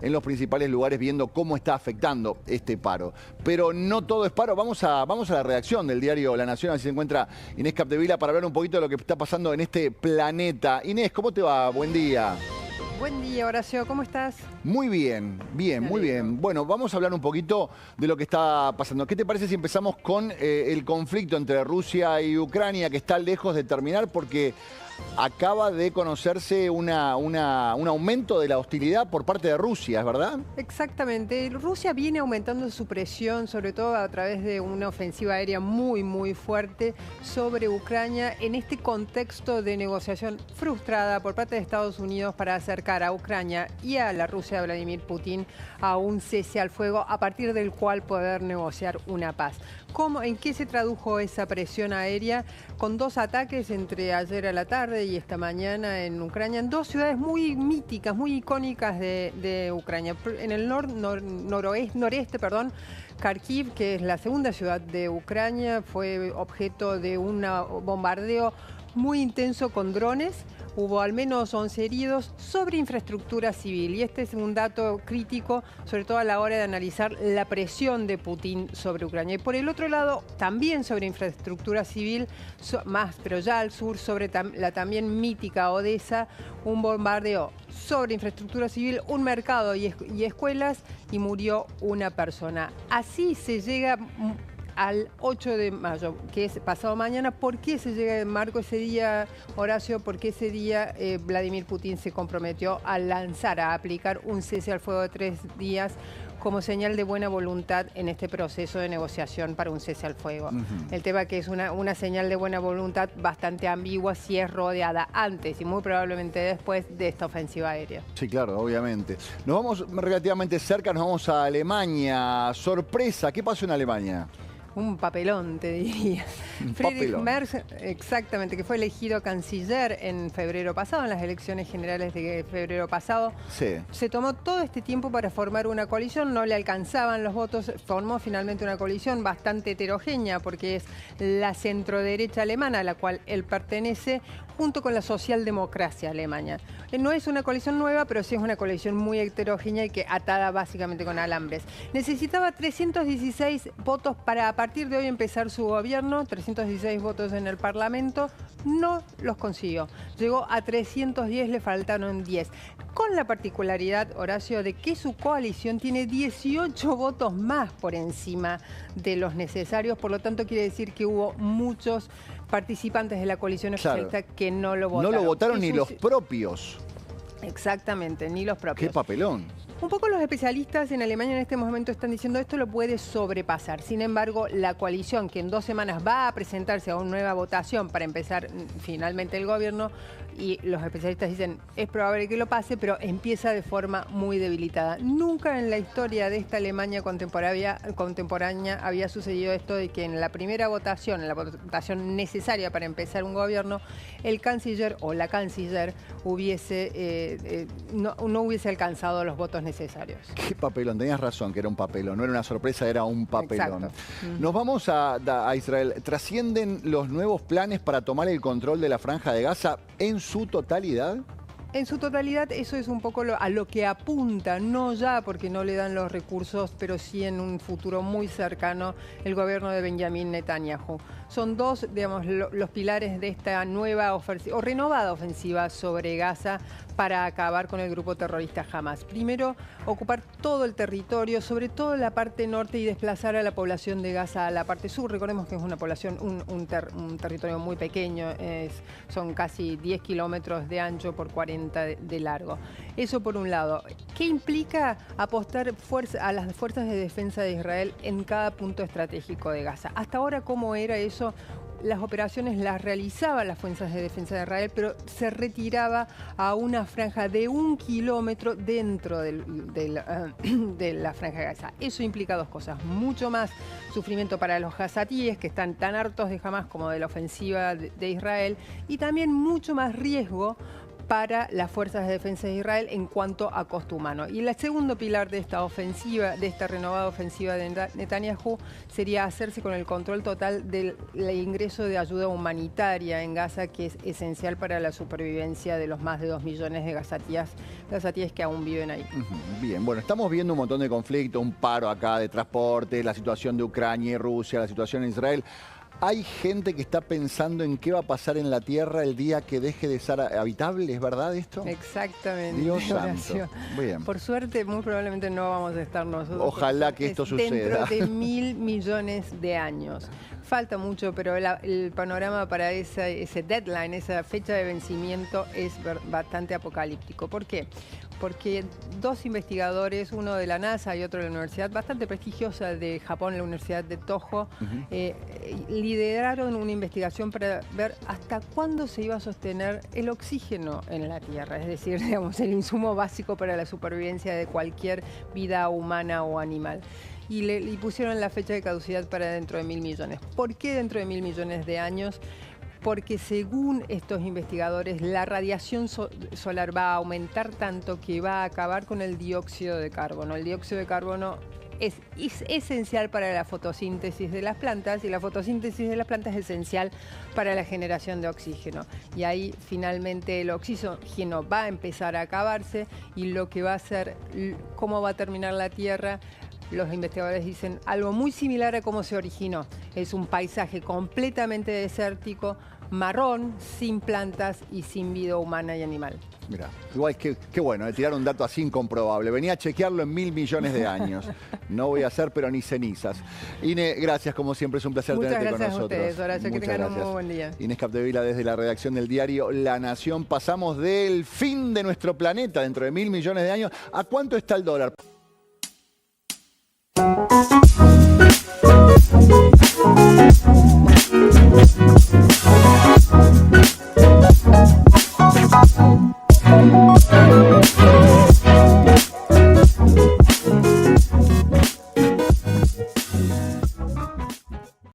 en los principales lugares viendo cómo está afectando este paro. Pero no todo es paro. Vamos a la redacción del diario La Nación. Así se encuentra Inés Capdevila para hablar un poquito de lo que está pasando en este planeta. Inés, ¿cómo te va? Buen día. Buen día, Horacio. ¿Cómo estás? Muy bien, muy bien. Bueno, vamos a hablar un poquito de lo que está pasando. ¿Qué te parece si empezamos con el conflicto entre Rusia y Ucrania, que está lejos de terminar porque acaba de conocerse un aumento de la hostilidad por parte de Rusia, ¿es verdad? Exactamente. Rusia viene aumentando su presión, sobre todo a través de una ofensiva aérea muy fuerte sobre Ucrania en este contexto de negociación frustrada por parte de Estados Unidos para acercar a Ucrania y a la Rusia de Vladimir Putin a un cese al fuego a partir del cual poder negociar una paz. ¿En qué se tradujo esa presión aérea? Con dos ataques entre ayer a la tarde y esta mañana en Ucrania, en dos ciudades muy míticas, muy icónicas de Ucrania. En el noreste, Kharkiv, que es la segunda ciudad de Ucrania, fue objeto de un bombardeo muy intenso con drones. Hubo al menos 11 heridos sobre infraestructura civil. Y este es un dato crítico, sobre todo a la hora de analizar la presión de Putin sobre Ucrania. Y por el otro lado, también sobre infraestructura civil, pero ya al sur, sobre la también mítica Odessa, un bombardeo sobre infraestructura civil, un mercado y escuelas, y murió una persona. Así se llega al 8 de mayo, que es pasado mañana. ¿Por qué se llega en marco ese día, Horacio? Porque ese día Vladimir Putin se comprometió a aplicar un cese al fuego de 3 días como señal de buena voluntad en este proceso de negociación para un cese al fuego. El tema que es una señal de buena voluntad bastante ambigua si es rodeada antes y muy probablemente después de esta ofensiva aérea. Sí, claro, obviamente. Nos vamos relativamente cerca, nos vamos a Alemania. Sorpresa, ¿qué pasó en Alemania? Un papelón, te diría. Friedrich Merz, exactamente, que fue elegido canciller en febrero pasado, en las elecciones generales de febrero pasado. Sí. Se tomó todo este tiempo para formar una coalición, no le alcanzaban los votos, formó finalmente una coalición bastante heterogénea, porque es la centroderecha alemana a la cual él pertenece, junto con la socialdemocracia alemana. No es una coalición nueva, pero sí es una coalición muy heterogénea y que atada básicamente con alambres. Necesitaba 316 votos para a partir de hoy empezar su gobierno, 316 votos en el Parlamento, no los consiguió. Llegó a 310, le faltaron 10. Con la particularidad, Horacio, de que su coalición tiene 18 votos más por encima de los necesarios, por lo tanto quiere decir que hubo muchos participantes de la coalición oficialista que no lo votaron. No lo votaron ni los propios. Exactamente, ni los propios. ¡Qué papelón! Un poco los especialistas en Alemania en este momento están diciendo esto lo puede sobrepasar. Sin embargo, la coalición que en 2 semanas va a presentarse a una nueva votación para empezar finalmente el gobierno, y los especialistas dicen es probable que lo pase, pero empieza de forma muy debilitada. Nunca en la historia de esta Alemania contemporánea había sucedido esto de que en la primera votación, en la votación necesaria para empezar un gobierno, el canciller o la canciller no hubiese alcanzado los votos necesarios. Qué papelón, tenías razón que era un papelón, no era una sorpresa, era un papelón. Exacto. Nos vamos a Israel. ¿Trascienden los nuevos planes para tomar el control de la Franja de Gaza en su totalidad? En su totalidad, eso es un poco a lo que apunta, no ya porque no le dan los recursos, pero sí en un futuro muy cercano, el gobierno de Benjamín Netanyahu. Son dos, digamos, los pilares de esta nueva ofensiva, o renovada ofensiva sobre Gaza para acabar con el grupo terrorista Hamas. Primero, ocupar todo el territorio, sobre todo la parte norte, y desplazar a la población de Gaza a la parte sur. Recordemos que es una población, un territorio muy pequeño, son casi 10 kilómetros de ancho por 40 de largo. Eso por un lado. ¿Qué implica apostar a las fuerzas de defensa de Israel en cada punto estratégico de Gaza? Hasta ahora, ¿cómo era eso? Las operaciones las realizaban las fuerzas de defensa de Israel, pero se retiraba a una franja de 1 kilómetro dentro de la franja de Gaza. Eso implica dos cosas: mucho más sufrimiento para los gazatíes, que están tan hartos de Hamas como de la ofensiva de Israel, y también mucho más riesgo para las fuerzas de defensa de Israel en cuanto a costo humano. Y el segundo pilar de esta ofensiva, de esta renovada ofensiva de Netanyahu, sería hacerse con el control total del ingreso de ayuda humanitaria en Gaza, que es esencial para la supervivencia de los más de 2 millones de gazatíes que aún viven ahí. Bien, bueno, estamos viendo un montón de conflictos, un paro acá de transporte, la situación de Ucrania y Rusia, la situación en Israel. Hay gente que está pensando en qué va a pasar en la Tierra el día que deje de ser habitable, ¿es verdad esto? Exactamente. Dios santo. Bien. Por suerte, muy probablemente no vamos a estar nosotros. Ojalá que esto suceda. Dentro de 1.000 millones de años. Falta mucho, pero el panorama para ese deadline, esa fecha de vencimiento, es bastante apocalíptico. ¿Por qué? Porque 2 investigadores, uno de la NASA y otro de la universidad bastante prestigiosa de Japón, la Universidad de Tojo, lideraron una investigación para ver hasta cuándo se iba a sostener el oxígeno en la Tierra, es decir, digamos, el insumo básico para la supervivencia de cualquier vida humana o animal. Y pusieron la fecha de caducidad para dentro de 1.000 millones. ¿Por qué dentro de 1.000 millones de años? Porque según estos investigadores, la radiación solar va a aumentar tanto que va a acabar con el dióxido de carbono. El dióxido de carbono es esencial para la fotosíntesis de las plantas y la fotosíntesis de las plantas es esencial para la generación de oxígeno. Y ahí finalmente el oxígeno va a empezar a acabarse y lo que va a ser, cómo va a terminar la Tierra. Los investigadores dicen algo muy similar a cómo se originó. Es un paisaje completamente desértico, marrón, sin plantas y sin vida humana y animal. Mira, igual qué bueno, tirar un dato así incomprobable. Venía a chequearlo en 1.000 millones de años. No voy a hacer, pero ni cenizas. Ine, gracias, como siempre, es un placer tenerte con nosotros. Muchas gracias a ustedes, Horacio, que tengan un muy buen día. Inés Capdevila desde la redacción del diario La Nación. Pasamos del fin de nuestro planeta dentro de 1.000 millones de años. ¿A cuánto está el dólar?